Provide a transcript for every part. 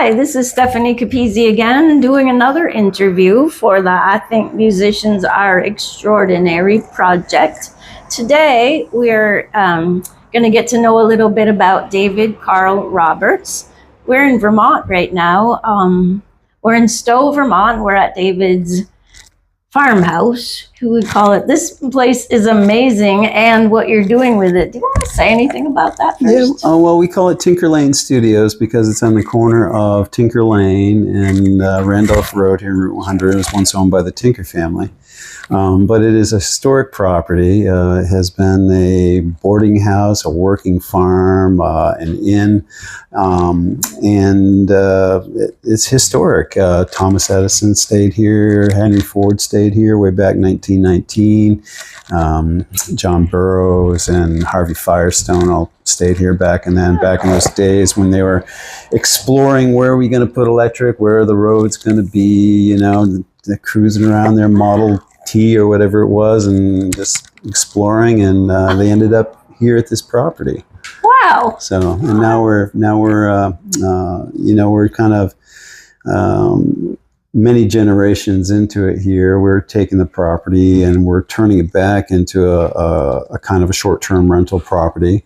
Hi, this is Stefani Capizzi again, doing another interview for the I Think Musicians Are Extraordinary project. Today, we're going to get to know a little bit about David Karl Roberts. We're in Vermont right now. We're in Stowe, Vermont. We're at David's farmhouse, who would call it. This place is amazing, and what you're doing with it. Do you want to say anything about that first? Yeah, well, we call it Tinker Lane Studios because it's on the corner of Tinker Lane and Randolph Road here in Route 100. It was once owned by the Tinker family. But it is a historic property. It has been a boarding house, a working farm, an inn, and it's historic. Thomas Edison stayed here. Henry Ford stayed here way back in 1919. John Burroughs and Harvey Firestone all stayed here back in those days when they were exploring where are we going to put electric, where are the roads going to be, they're cruising around their Model T or whatever it was and just exploring, and they ended up here at this property. Wow. So, and now we're kind of many generations into it here. We're taking the property and we're turning it back into a kind of a short-term rental property,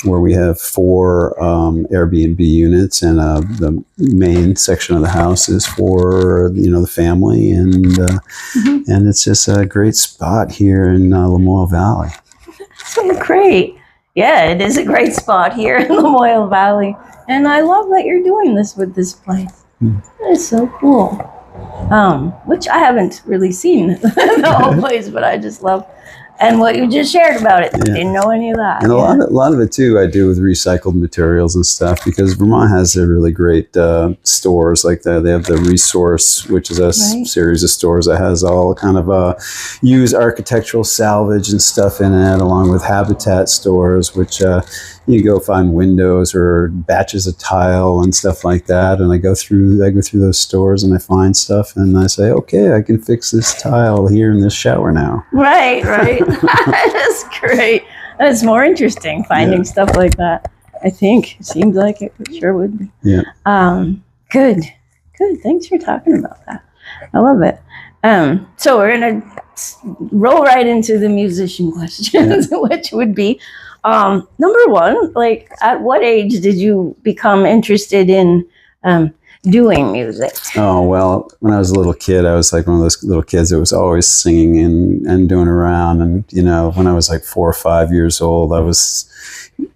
where we have 4 Airbnb units, and the main section of the house is for the family, and and it's just a great spot here in Lamoille Valley. So great. Yeah, it is a great spot here in Lamoille Valley, and I love that you're doing this with this place. That is so cool. Which I haven't really seen the whole place, but I just love, and what you just shared about it. Yeah. Didn't know any of that. And a lot of it too, I do with recycled materials and stuff, because Vermont has a really great stores like that. They have the Resource, which is a series of stores that has all kind of used architectural salvage and stuff in it, along with Habitat stores, which you go find windows or batches of tile and stuff like that. And I go through those stores and I find stuff and I say, okay, I can fix this tile here in this shower now. Right. That's great. That's more interesting, finding stuff like that. I think it seems like it sure would be. Yeah. Good. Thanks for talking about that. I love it. So we're gonna roll right into the musician questions, which would be, number one, like, at what age did you become interested in doing music? Oh, well, when I was a little kid, I was like one of those little kids that was always singing and doing around. And, when I was like 4 or 5 years old, I was,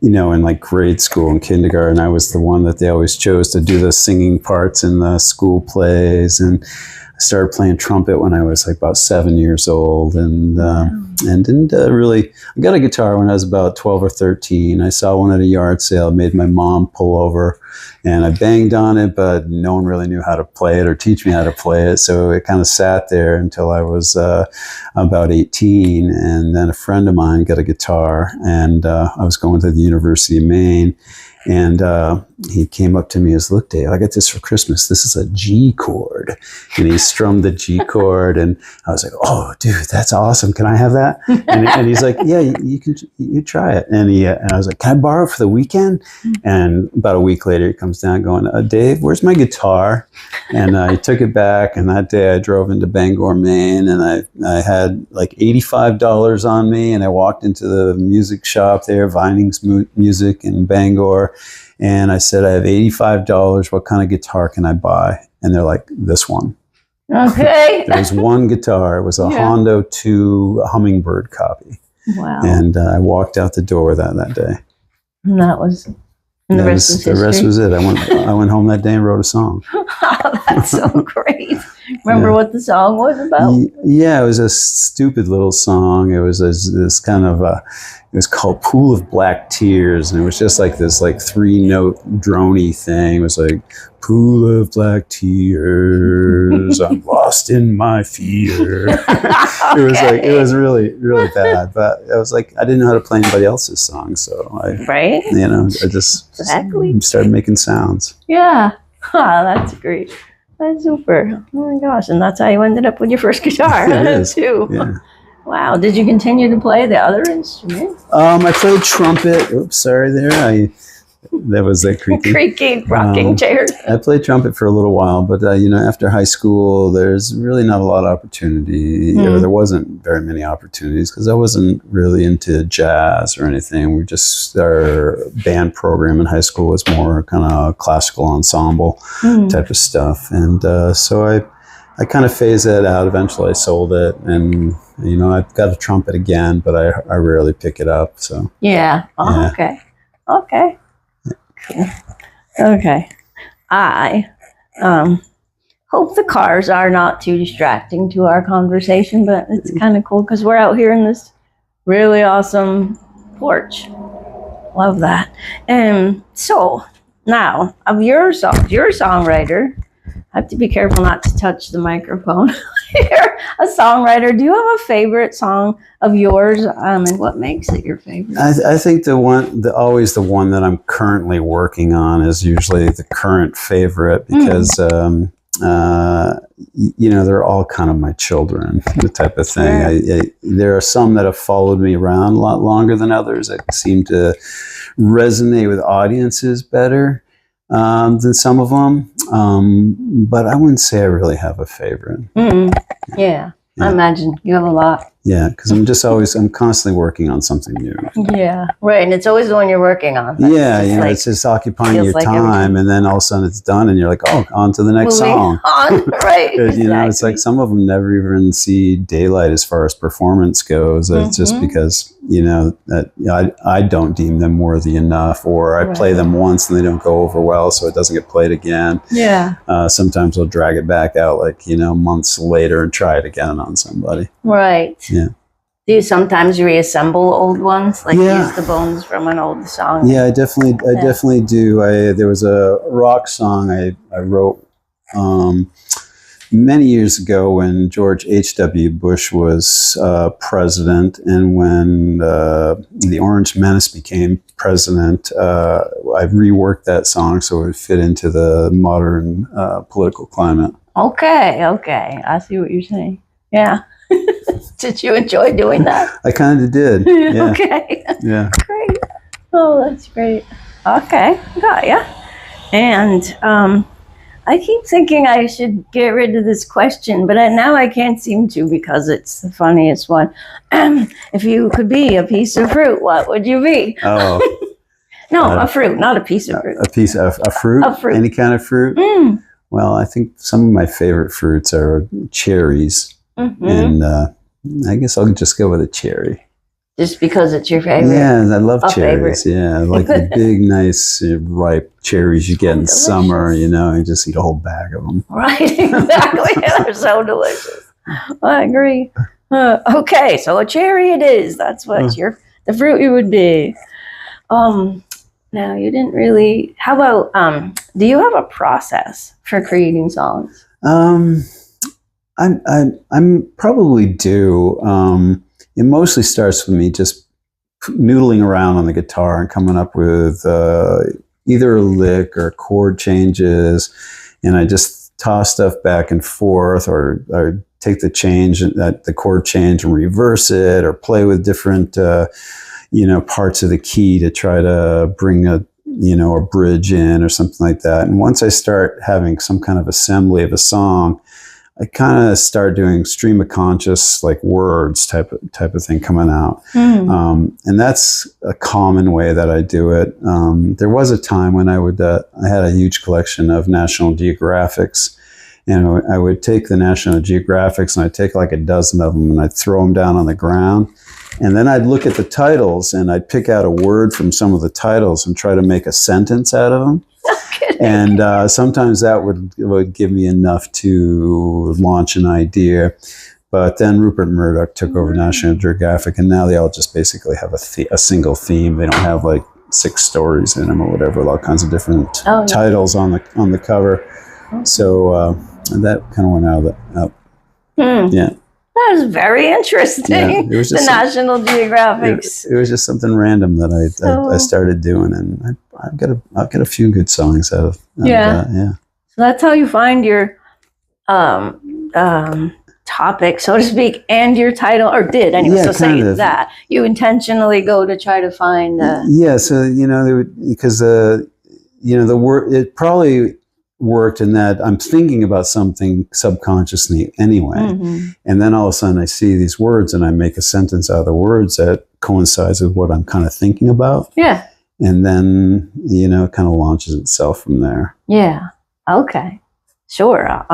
in like grade school and kindergarten, I was the one that they always chose to do the singing parts in the school plays. And I started playing trumpet when I was like about 7 years old, and didn't really. I got a guitar when I was about 12 or 13. I saw one at a yard sale, made my mom pull over, and I banged on it, but no one really knew how to play it or teach me how to play it. So it kind of sat there until I was about 18, and then a friend of mine got a guitar, and I was going to the University of Maine. And he came up to me and said, look, Dave, I got this for Christmas. This is a G chord. And he strummed the G chord. And I was like, oh, dude, that's awesome. Can I have that? And he's like, yeah, you try it. And I was like, can I borrow it for the weekend? And about a week later, he comes down going, Dave, where's my guitar? And he took it back. And that day I drove into Bangor, Maine. And I had like $85 on me. And I walked into the music shop there, Vining's Music in Bangor. And I said, I have $85. What kind of guitar can I buy? And they're like, this one. Okay. There was one guitar. It was a Hondo 2 Hummingbird copy. Wow. And I walked out the door that day. And that was, and the rest was history. The rest was it. I went home that day and wrote a song. Oh, that's so great. Remember what the song was about? Yeah, it was a stupid little song. It was this kind of it was called Pool of Black Tears, and it was just like this 3-note droney thing. It was like, pool of black tears, I'm lost in my fear. It was really, really bad. But I was like, I didn't know how to play anybody else's songs, so I just started making sounds. Yeah. That's great. That's super. Oh my gosh. And that's how you ended up with your first guitar, too. Yeah. Wow. Did you continue to play the other instruments? I played trumpet. Oops, sorry there. That was that creaky. Creaky rocking chair. I played trumpet for a little while, but after high school, there's really not a lot of opportunity, or there wasn't very many opportunities because I wasn't really into jazz or anything. Our band program in high school was more kind of classical ensemble type of stuff, and so I kind of phased that out. Eventually, I sold it, and I've got a trumpet again, but I rarely pick it up. So yeah. Oh, yeah. Okay. Cool. Okay. I hope the cars are not too distracting to our conversation, but it's kind of cool because we're out here in this really awesome porch. Love that. So now of your songs, you're a songwriter. I have to be careful not to touch the microphone. You're a songwriter. Do you have a favorite song of yours, and what makes it your favorite? I think always the one that I'm currently working on is usually the current favorite because they're all kind of my children, the type of thing. Sure. There are some that have followed me around a lot longer than others that seem to resonate with audiences better than some of them. But I wouldn't say I really have a favorite. Yeah. I imagine you have a lot. Yeah, because I'm constantly working on something new. Yeah, right. And it's always the one you're working on. It's just occupying your time, and then all of a sudden it's done, and you're like, oh, on to the next song. On, right. Exactly. It's like some of them never even see daylight as far as performance goes. It's just because that I don't deem them worthy enough, or I play them once and they don't go over well, so it doesn't get played again. Yeah. Sometimes I'll drag it back out months later and try it again on somebody. Right. Yeah. Do you sometimes reassemble old ones, use the bones from an old song? Yeah, I definitely do. There was a rock song I wrote many years ago when George H.W. Bush was president, and when the Orange Menace became president, I reworked that song so it would fit into the modern political climate. Okay. I see what you're saying. Yeah. Did you enjoy doing that? I kind of did. Yeah. Okay. Yeah. Great. Oh, that's great. Okay, got ya. And I keep thinking I should get rid of this question, but now I can't seem to because it's the funniest one. If you could be a piece of fruit, what would you be? Oh. No, a fruit, not a piece of fruit. A fruit? A fruit. Any kind of fruit? Well, I think some of my favorite fruits are cherries. And I guess I'll just go with a cherry. Just because it's your favorite? Yeah, I love cherries. Favorite. Yeah, I like the big, nice, ripe cherries you get in delicious. summer, you just eat a whole bag of them. Right, exactly. They're so delicious. I agree. Okay, so a cherry it is. That's what the fruit you would be. Now, you didn't really... How about, do you have a process for creating songs? I'm probably do. It mostly starts with me just noodling around on the guitar and coming up with either a lick or chord changes, and I just toss stuff back and forth, or take the chord change and reverse it, or play with different parts of the key to try to bring a bridge in or something like that. And once I start having some kind of assembly of a song, I kind of start doing stream of conscious, words type of thing coming out. And that's a common way that I do it. There was a time when I had a huge collection of National Geographics, and I would take the National Geographics and I'd take a dozen of them and I'd throw them down on the ground. And then I'd look at the titles and I'd pick out a word from some of the titles and try to make a sentence out of them. And sometimes that would give me enough to launch an idea. But then Rupert Murdoch took over National Geographic, and now they all just basically have a single theme. They don't have 6 stories in them or whatever, all kinds of different titles on the cover. So that kind of went out. Yeah. That was very interesting. Yeah, it was just National Geographics. It was just something random that I started doing, and I've got a few good songs out of that. Yeah. So that's how you find your topic, so to speak, and your title, or did anyway. Yeah, so say kind of. that you intentionally go to try to find. Yeah, so because the word, it probably worked in that I'm thinking about something subconsciously anyway, and then all of a sudden I see these words and I make a sentence out of the words that coincides with what I'm kind of thinking about. Yeah. And then it kind of launches itself from there. Yeah. Okay. Sure.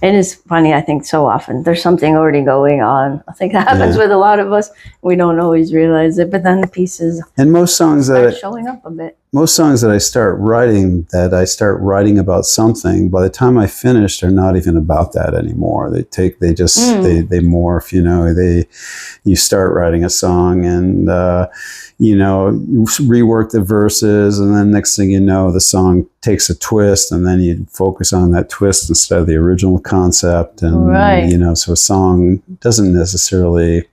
It is funny. I think so often there's something already going on. I think that happens with a lot of us. We don't always realize it, but then the pieces and most songs start showing up a bit. Most songs that I start writing about something, by the time I finish, they're not even about that anymore. They morph. You start writing a song and you rework the verses, and then next thing you know, the song takes a twist, and then you focus on that twist instead of the original concept. And so a song doesn't necessarily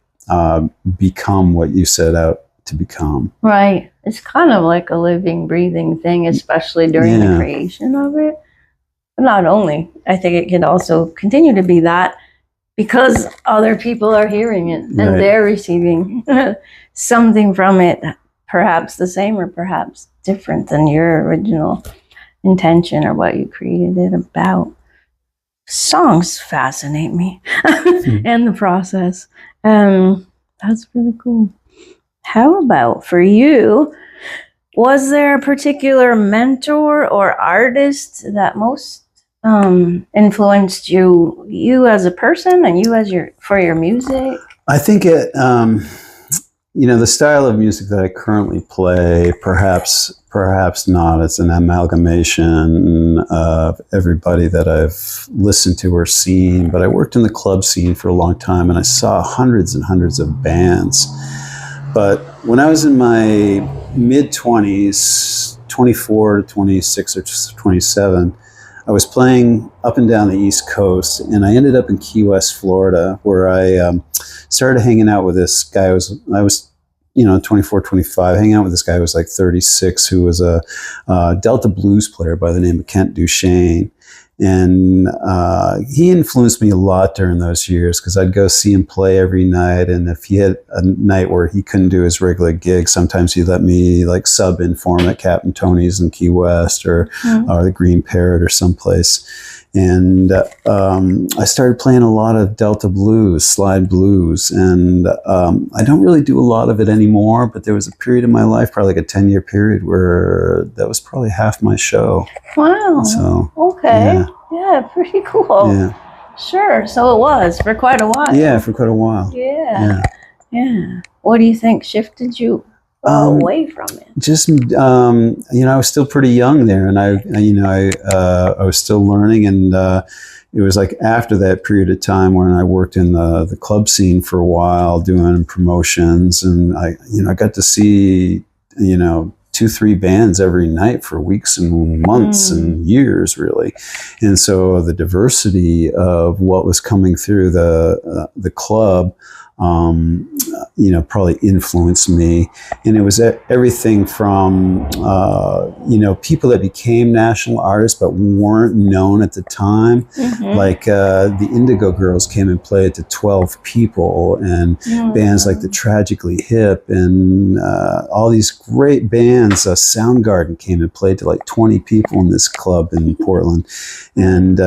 become what you set out to become. Right. It's kind of like a living, breathing thing, especially during the creation of it. But not only, I think it can also continue to be that because other people are hearing it and they're receiving something from it, perhaps the same or perhaps different than your original intention or what you created it about. Songs fascinate me and the process. That's really cool. How about for you, was there a particular mentor or artist that most influenced you as a person and you for your music? I think it, the style of music that I currently play, perhaps not. It's an amalgamation of everybody that I've listened to or seen. But I worked in the club scene for a long time, and I saw hundreds and hundreds of bands. But when I was in my mid-20s, 24 to 26 or 27, I was playing up and down the East Coast, and I ended up in Key West, Florida, where I started hanging out with this guy. I was 24, 25, hanging out with this guy who was like 36, who was a Delta blues player by the name of Kent Duchesne. And he influenced me a lot during those years because I'd go see him play every night. And if he had a night where he couldn't do his regular gig, sometimes he'd let me like sub in for him at Captain Tony's in Key West or the Green Parrot or someplace. And I started playing a lot of Delta blues, slide blues. And I don't really do a lot of it anymore, but there was a period in my life, probably like a 10-year period, where that was probably half my show. Wow. So, okay. Yeah, pretty cool. Yeah. Sure. So it was for quite a while. Yeah, for quite a while. Yeah. What do you think shifted you away from it? Just, I was still pretty young there, and I was still learning, and it was like after that period of time when I worked in the club scene for a while doing promotions, and I got to see, 2-3 bands every night for weeks and months and years, really. And so the diversity of what was coming through the club, probably influenced me. And it was everything from, people that became national artists but weren't known at the time. Like the Indigo Girls came and played to 12 people, and bands like the Tragically Hip and all these great bands. Soundgarden came and played to like 20 people in this club in Portland. And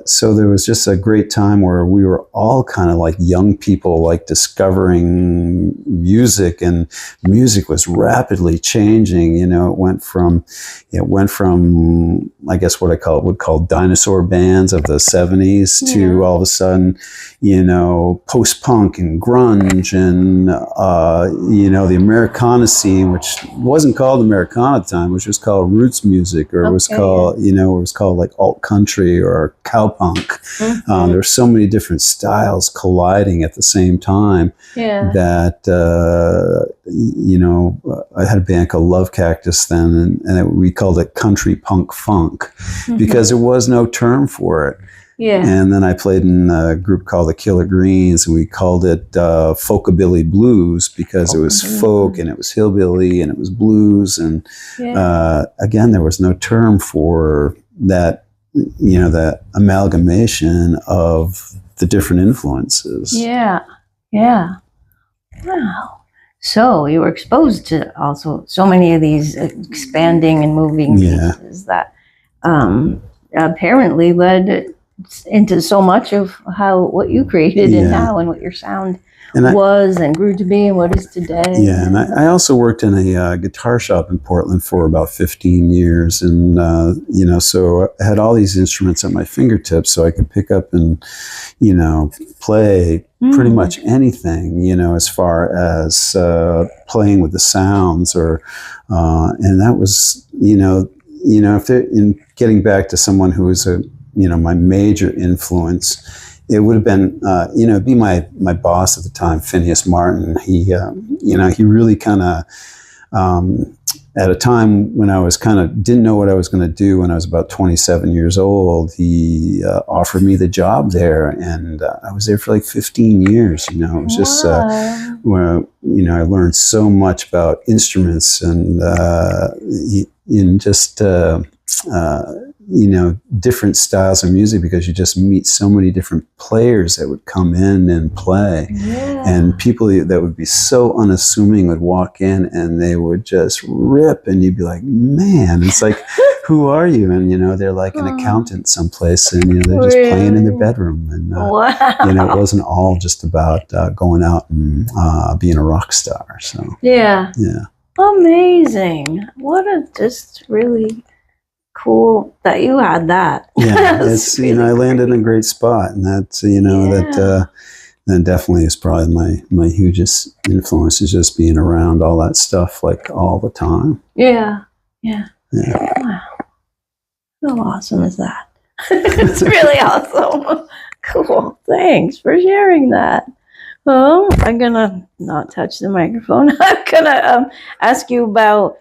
so there was just a great time where we were all kind of like young people, like discovering music, and music was rapidly changing. It went from I guess what I would call dinosaur bands of the 70s to all of a sudden, post-punk and grunge and the Americana scene, which wasn't called Americana at the time, which was called roots music, or it was called it was called like alt country or cowpunk. There were so many different styles colliding at the same time that I had a band called Love Cactus then, and we called it country punk funk because there was no term for it. And then I played in a group called the Killer Greens, and we called it folkabilly blues because it was folk and it was hillbilly and it was blues. And again, there was no term for that, that amalgamation of the different influences. Yeah. Yeah. Wow. So you were exposed to also so many of these expanding and moving pieces that apparently led into so much of what you created and now, and what your sound was and grew to be and what is today. Yeah, and I also worked in a guitar shop in Portland for about 15 years. And, so I had all these instruments at my fingertips, so I could pick up and, play pretty much anything, as far as playing with the sounds and that was, if in getting back to someone who was my major influence, it would have been, be my boss at the time, Phineas Martin. He really kind of, at a time when I was didn't know what I was going to do when I was about 27 years old, he offered me the job there, and I was there for like 15 years. It was just where I learned so much about instruments and in just different styles of music, because you just meet so many different players that would come in and play, and people that would be so unassuming would walk in and they would just rip, and you'd be like, man, it's like, who are you? And they're like an accountant someplace, and they're just playing in their bedroom, and it wasn't all just about going out and being a rock star. So amazing. What a just really cool that you had that. It's really I landed in a great spot, and that's that definitely is probably my hugest influence, is just being around all that stuff like all the time. Wow, how awesome is that? It's really awesome. Cool, thanks for sharing that. Well, I'm gonna not touch the microphone. I'm gonna ask you about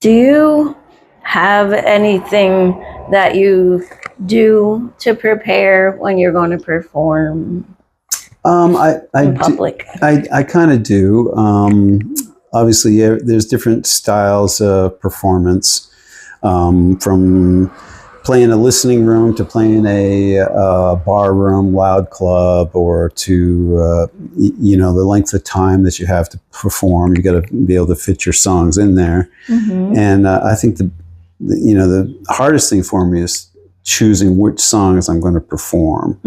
do you have anything that you do to prepare when you're going to perform in public? I kind of do. Obviously, there's different styles of performance, from playing a listening room to playing a bar room, loud club, or to the length of time that you have to perform. You got to be able to fit your songs in there. And I think the hardest thing for me is choosing which songs I'm going to perform,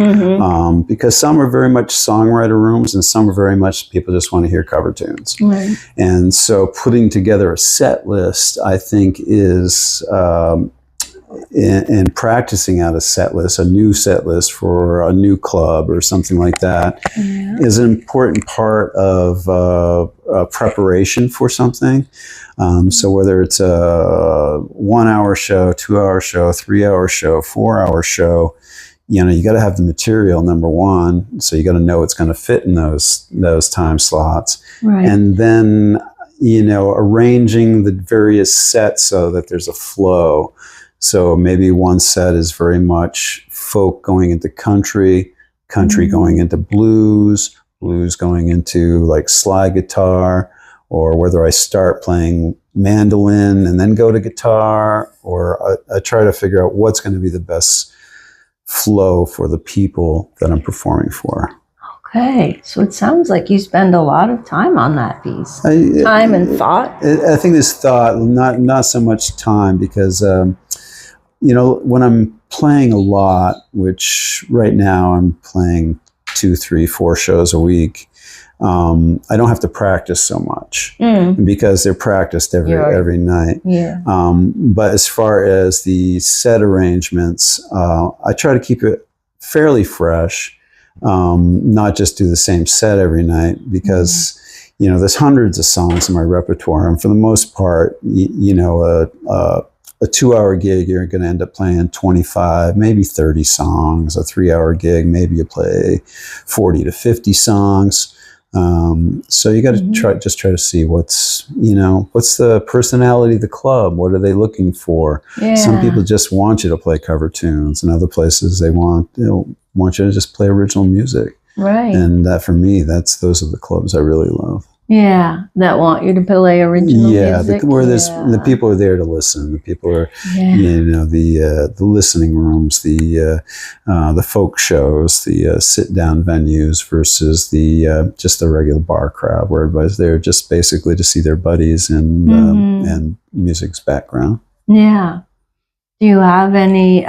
because some are very much songwriter rooms, and some are very much people just want to hear cover tunes. And so putting together a set list, I think, is and practicing out a new set list for a new club or something like that is an important part of preparation for something. So whether it's a 1 hour show, 2 hour show, 3 hour show, 4 hour show, you got to have the material, number one. So you got to know it's going to fit in those time slots. And then, arranging the various sets so that there's a flow. So maybe one set is very much folk going into country, going into blues going into like slide guitar, or whether I start playing mandolin and then go to guitar, or I try to figure out what's going to be the best flow for the people that I'm performing for. Okay, so it sounds like you spend a lot of time on that piece. Time and thought? I think there's thought, not so much time, because when I'm playing a lot, which right now I'm playing 2, 3, 4 shows a week, I don't have to practice so much because they're practiced every night. But as far as the set arrangements, I try to keep it fairly fresh, not just do the same set every night, because there's hundreds of songs in my repertoire, and for the most part, a 2 hour gig, you're going to end up playing 25, maybe 30 songs. A 3 hour gig, maybe you play 40 to 50 songs. So you got to try to see what's the personality of the club. What are they looking for? Some people just want you to play cover tunes, and other places they want you to just play original music. And for me, those are the clubs I really love. Yeah, that want you to play original music. The people are there to listen. The people are, the listening rooms, the folk shows, the sit down venues versus the just the regular bar crowd where everybody's there just basically to see their buddies and music's background. Yeah. Do you have any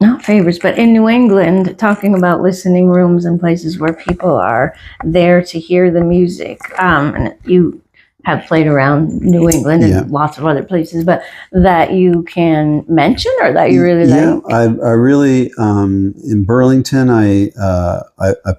not favorites, but in New England, talking about listening rooms and places where people are there to hear the music? And you have played around New England and lots of other places, but that you can mention or that you really like? I really in Burlington. I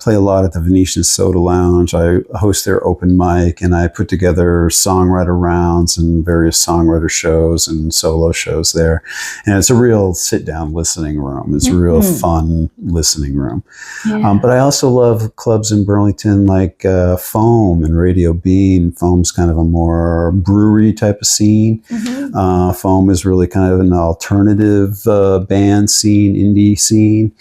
play a lot at the Venetian Soda Lounge. I host their open mic, and I put together songwriter rounds and various songwriter shows and solo shows there. And it's a real sit down listening room. It's a real fun listening room. Yeah. But I also love clubs in Burlington like Foam and Radio Bean. Foam's kind of a more brewery type of scene. Foam is really kind of an alternative band scene, indie scene.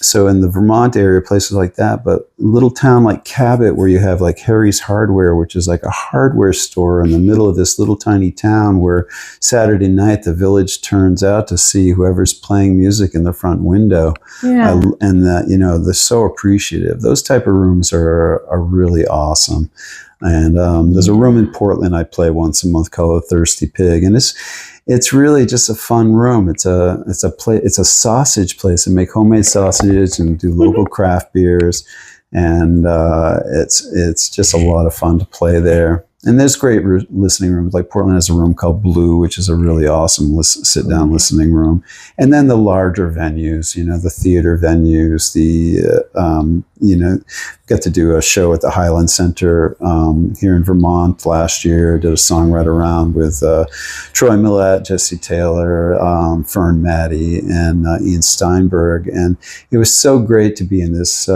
So in the Vermont area, places like that, but a little town like Cabot where you have like Harry's Hardware, which is like a hardware store in the middle of this little tiny town where Saturday night the village turns out to see whoever's playing music in the front window. Yeah. They're so appreciative. Those type of rooms are really awesome. And there's a room in Portland I play once a month called The Thirsty Pig, and it's really just a fun room. It's a sausage place and make homemade sausages and do local craft beers, and it's just a lot of fun to play there. And there's great listening rooms. Like Portland has a room called Blue, which is a really awesome sit-down listening room. And then the larger venues, the theater venues, got to do a show at the Highland Center here in Vermont last year. Did a songwriter round with Troy Millette, Jesse Taylor, Fern Maddie, and Ian Steinberg. And it was so great to be in this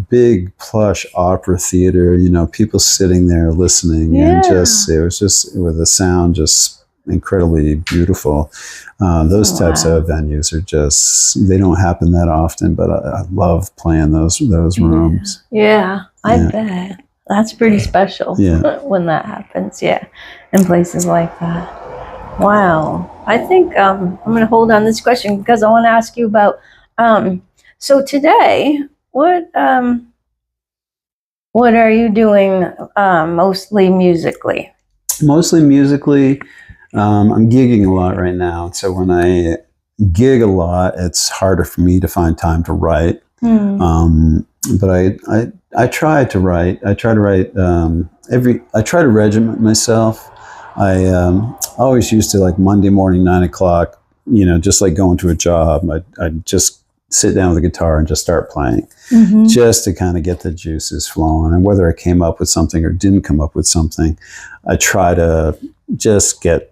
big plush opera theater, people sitting there listening. And it was just with the sound just incredibly beautiful. Those types of venues are they don't happen that often, but I love playing those rooms. Yeah, I bet. That's pretty special when that happens. Yeah, in places like that. Wow. I think I'm going to hold on this question because I want to ask you about, so today, what are you doing mostly musically? Mostly musically. I'm gigging a lot right now. So when I gig a lot, it's harder for me to find time to write. But I try to write. I try to write I try to regiment myself. I always used to like Monday morning, 9 o'clock, just like going to a job. I'd just sit down with a guitar and just start playing, just to kind of get the juices flowing. And whether I came up with something or didn't come up with something, I try to just get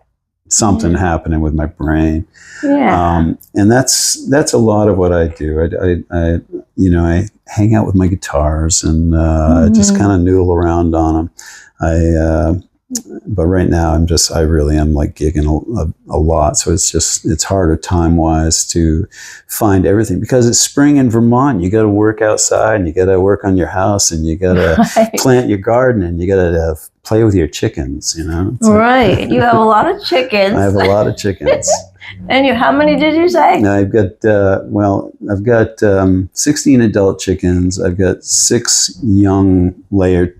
something happening with my brain. Yeah. And that's a lot of what I do. I hang out with my guitars and just kind of noodle around on them. But right now I really am like gigging a lot. So it's harder time-wise to find everything because it's spring in Vermont. You got to work outside and you got to work on your house and you got to plant your garden and you got to play with your chickens, Right. You have a lot of chickens. I have a lot of chickens. And how many did you say? I've got 16 adult chickens. I've got 6 young layer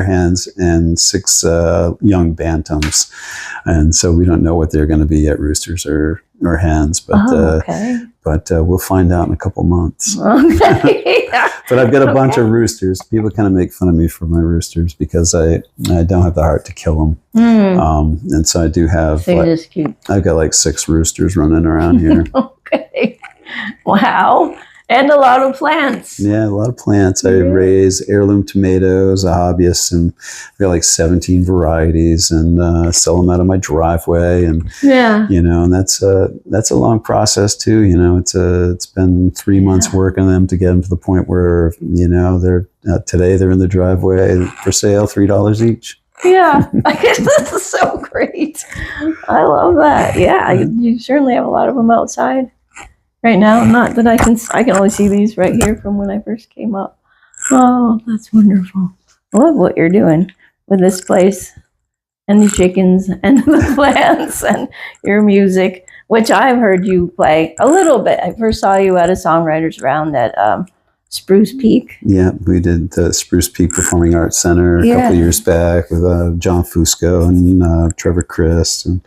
hens and 6 young bantams, and so we don't know what they're going to be yet, roosters or hens, but we'll find out in a couple months. Okay. But I've got a bunch of roosters. People kind of make fun of me for my roosters because I don't have the heart to kill them. And so I do have I've got like 6 roosters running around here. Okay. Wow. And a lot of plants. Yeah, a lot of plants. I raise heirloom tomatoes, a hobbyist, and I've got like 17 varieties, and sell them out of my driveway. And and that's a long process too. It's been 3 months working on them to get them to the point where they're today they're in the driveway for sale, $3 each. Yeah, I guess this is so great. I love that. Yeah, you certainly have a lot of them outside. Right now, not that I can only see these right here from when I first came up. Oh, that's wonderful. love what you're doing with this place and the chickens and the plants and your music, which I've heard you play a little bit. I first saw you at a songwriters round at Spruce Peak. Yeah, we did the Spruce Peak Performing Arts Center a couple of years back with John Fusco and Trevor Christ and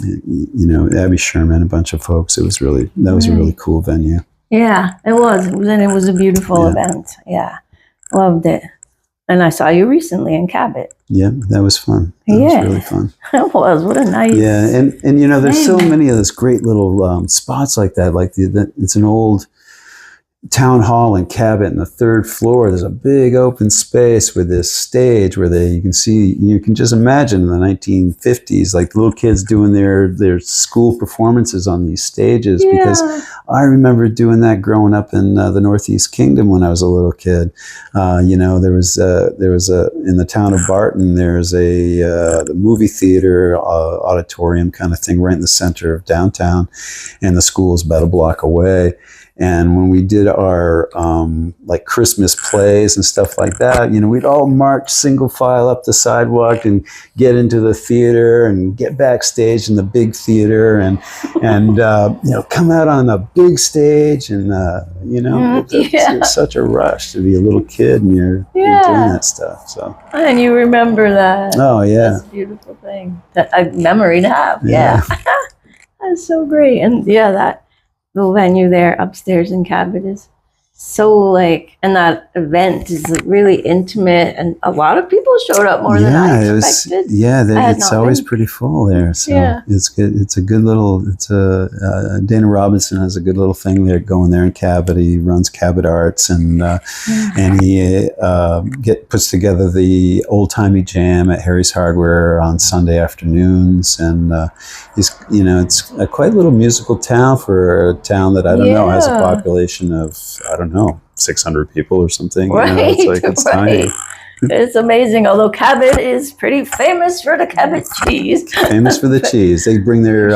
you know, Abby Sherman, a bunch of folks. That was a really cool venue. Yeah, it was, and it was a beautiful event. Yeah, loved it. And I saw you recently in Cabot. Yeah, that was fun. That was really fun. It was. What a nice. Yeah, and you know, there's so many of those great little spots like that. Like it's an old town hall in Cabot, in the third floor. There's a big open space with this stage where you can just imagine in the 1950s, like little kids doing their school performances on these stages. Yeah. Because I remember doing that growing up in the Northeast Kingdom when I was a little kid. You know, there was in the town of Barton, there's the movie theater auditorium kind of thing right in the center of downtown, and the school's about a block away. And when we did our like Christmas plays and stuff like that, you know, we'd all march single file up the sidewalk and get into the theater and get backstage in the big theater and you know, come out on a big stage and you know, it's such a rush to be a little kid and you're doing that stuff. So and you remember that? Oh yeah, that's a beautiful thing, a memory to have. Yeah. That's so great. And that little venue there upstairs in Cabot is so like, and that event is really intimate, and a lot of people showed up, more than I expected. It's always pretty full there. So it's good. It's a good little. Dana Robinson has a good little thing there going there in Cabot. He runs Cabot Arts, and he puts together the old timey jam at Harry's Hardware on Sunday afternoons, and it's a quite little musical town for a town that I don't know has a population of 600 people or something. Right, you know, it's tiny. It's amazing. Although Cabot is pretty famous for the Cabot cheese. Famous for the cheese. They bring their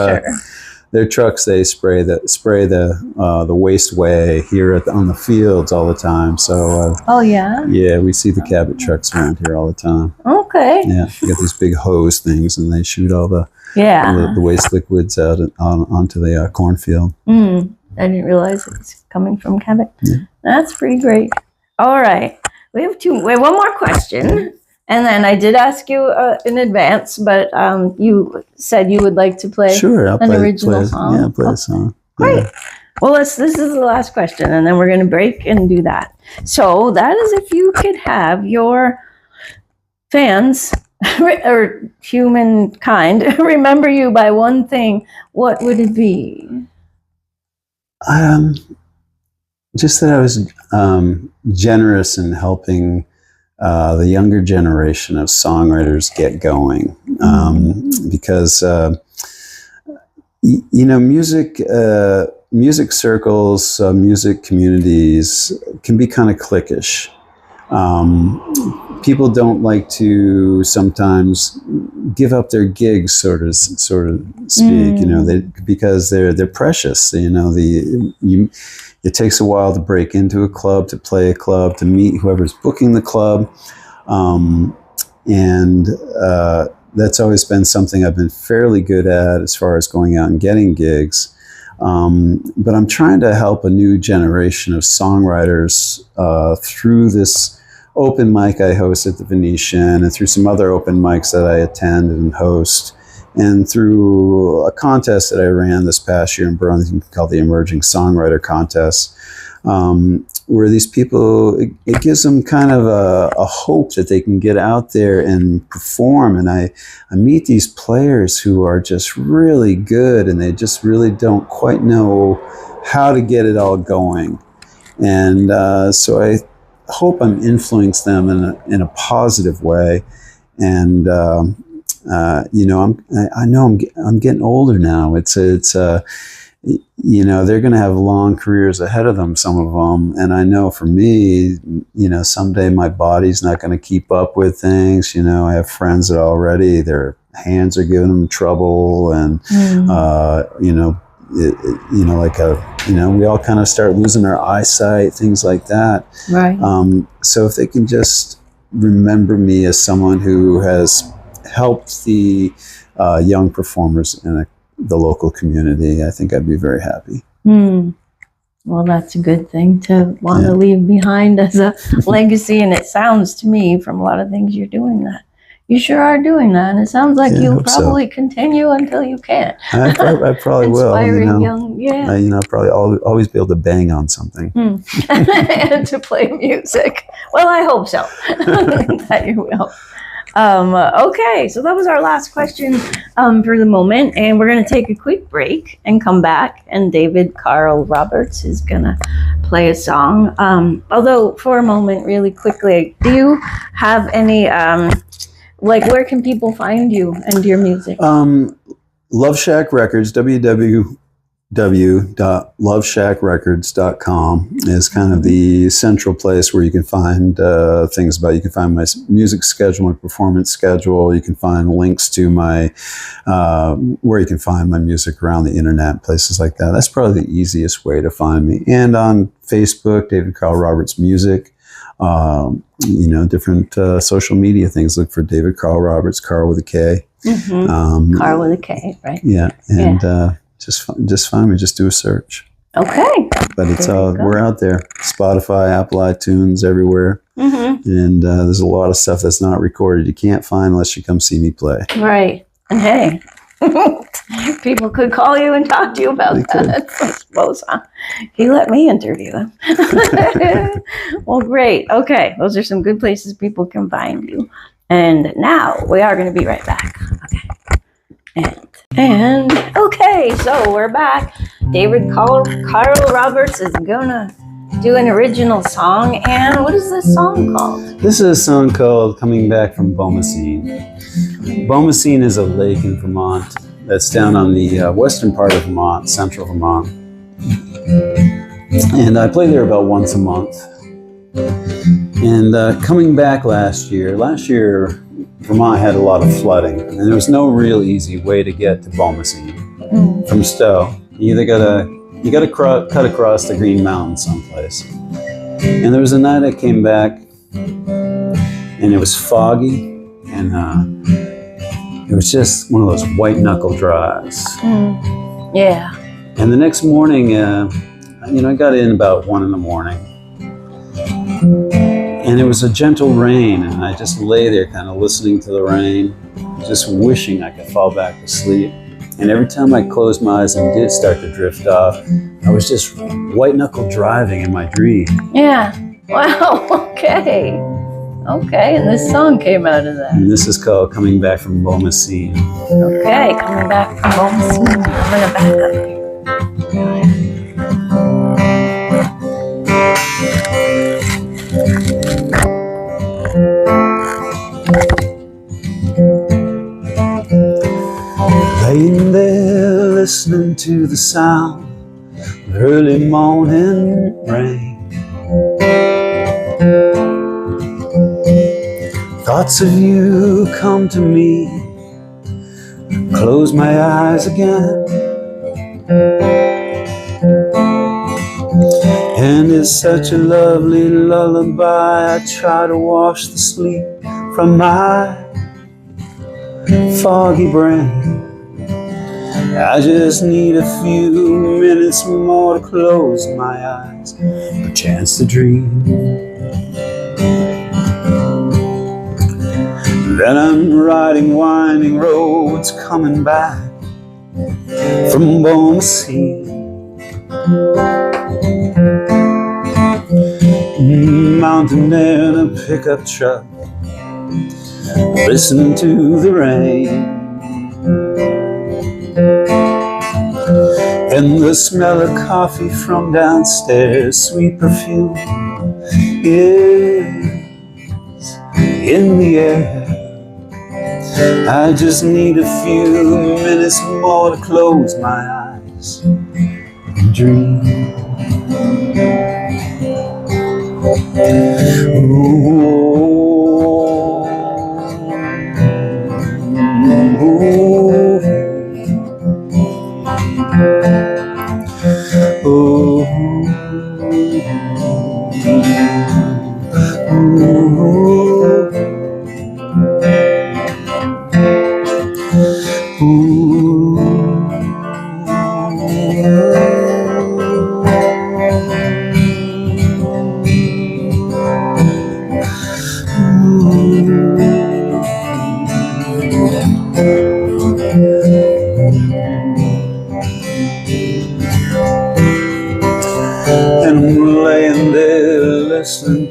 trucks. They spray the wasteway here on the fields all the time. So we see the Cabot trucks around here all the time. Okay. Yeah, they got these big hose things, and they shoot all the waste liquids out onto the cornfield. I didn't realize it's coming from Cabot. Yeah. That's pretty great. All right. We have one more question. And then I did ask you in advance, but you said you would like to play an original song. Yeah, play a song. Great. Yeah. Well, this is the last question, and then we're going to break and do that. So that is, if you could have your fans or humankind remember you by one thing, what would it be? Just that I was generous in helping the younger generation of songwriters get going, because you know, music circles, music communities can be kind of cliquish. People don't like to sometimes give up their gigs, sort of speak. You know, because they're precious. You know, it takes a while to break into a club, to play a club, to meet whoever's booking the club, and that's always been something I've been fairly good at as far as going out and getting gigs. But I'm trying to help a new generation of songwriters through this open mic I host at the Venetian, and through some other open mics that I attend and host, and through a contest that I ran this past year in Burlington called the Emerging Songwriter Contest, where these people, it gives them kind of a hope that they can get out there and perform. And I meet these players who are just really good, and they just really don't quite know how to get it all going. And so I hope I'm influencing them in a positive way. And you know, I know I'm getting older now. It's you know, they're going to have long careers ahead of them, some of them. And I know for me, you know, someday my body's not going to keep up with things. You know, I have friends that already their hands are giving them trouble, and you know, we all kind of start losing our eyesight, things like that. Right. So if they can just remember me as someone who has helped the young performers in the local community, I think I'd be very happy. Well, that's a good thing to want to leave behind as a legacy. And it sounds to me from a lot of things you're doing that. You sure are doing that. And it sounds like you'll probably continue until you can't. I probably will. Inspiring young, I'll probably always be able to bang on something. And to play music. Well, I hope so. That you will. Okay, so that was our last question for the moment, and we're going to take a quick break and come back, and Karl Roberts is going to play a song. Although, for a moment, really quickly, do you have any, where can people find you and your music? Love Shack Records, www.loveshackrecords.com is kind of the central place where you can find things about. You can find my music schedule, my performance schedule. You can find links to my where you can find my music around the internet, places like that. That's probably the easiest way to find me. And on Facebook, David Karl Roberts Music. Different social media things. Look for David Karl Roberts, Karl with a K. Karl with a K, right? Yeah, and just find me. Just do a search. Okay. But it's we're out there. Spotify, Apple, iTunes, everywhere. And there's a lot of stuff that's not recorded. You can't find unless you come see me play. Right. And hey, people could call you and talk to you about that, I suppose, huh? He let me interview him. Well, great. Okay, those are some good places people can find you. And now we are going to be right back. Okay. And okay, so we're back. Karl Roberts is gonna do an original song. And what is this song called? This is a song called Coming Back from Bomoseen. Bomoseen is a lake in Vermont that's down on the western part of Vermont, central Vermont. And I play there about once a month. And coming back last year, Vermont had a lot of flooding, and there was no real easy way to get to Bomoseen from Stowe. You gotta cut across the Green Mountains someplace. And there was a night I came back, and it was foggy, and it was just one of those white knuckle drives. Yeah. And the next morning, I got in about 1 a.m. And it was a gentle rain, and I just lay there kind of listening to the rain, just wishing I could fall back to sleep. And every time I closed my eyes and did start to drift off, I was just white knuckle driving in my dream. Yeah. Wow. Okay. Okay, and this song came out of that. And this is called Coming Back from Bomoseen. Okay, Coming Back from Bomoseen. I'm going to back up here. Laying there listening to the sound of early morning rain. Thoughts of you come to me. Close my eyes again. And it's such a lovely lullaby. I try to wash the sleep from my foggy brain. I just need a few minutes more to close my eyes, a chance to dream. Then I'm riding winding roads, coming back from Bomoseen. Mountain in a pickup truck, listening to the rain. And the smell of coffee from downstairs, sweet perfume is in the air. I just need a few minutes more to close my eyes and dream. Ooh.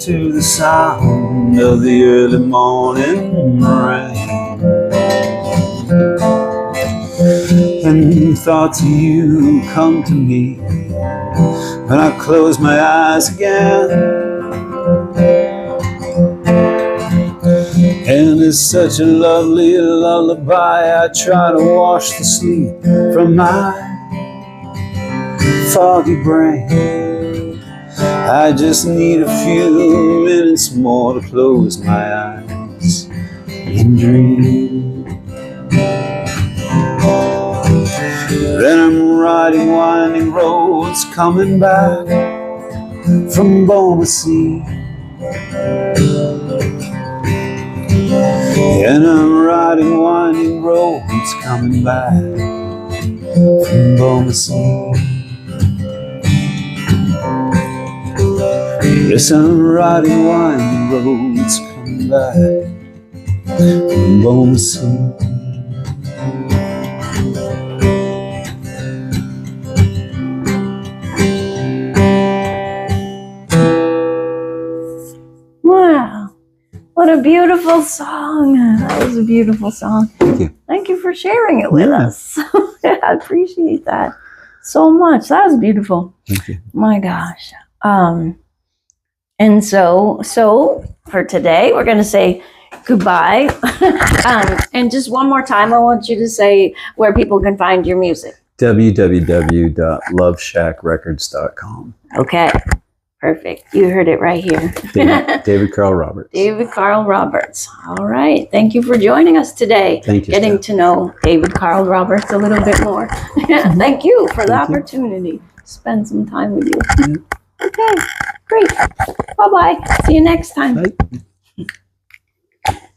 to the sound of the early morning rain, and thoughts of you come to me when I close my eyes again. And it's such a lovely lullaby, I try to wash the sleep from my foggy brain. I just need a few minutes more to close my eyes and dream. Then I'm riding winding roads coming back from Bomacy. And I'm riding winding roads coming back from Bomacy. Yes, I'm riding winding roads coming back from Bomacy. Wow. What a beautiful song. That was a beautiful song. Thank you. Thank you for sharing it with us. I appreciate that so much. That was beautiful. Thank you. My gosh. And so for today, we're going to say goodbye. And just one more time, I want you to say where people can find your music. www.loveshackrecords.com. Okay. Perfect. You heard it right here. David Karl Roberts. David Karl Roberts. All right. Thank you for joining us today. Thank you. Getting to know David Karl Roberts a little bit more. Thank you for the opportunity to spend some time with you. Okay. Great. Bye-bye. See you next time. Bye.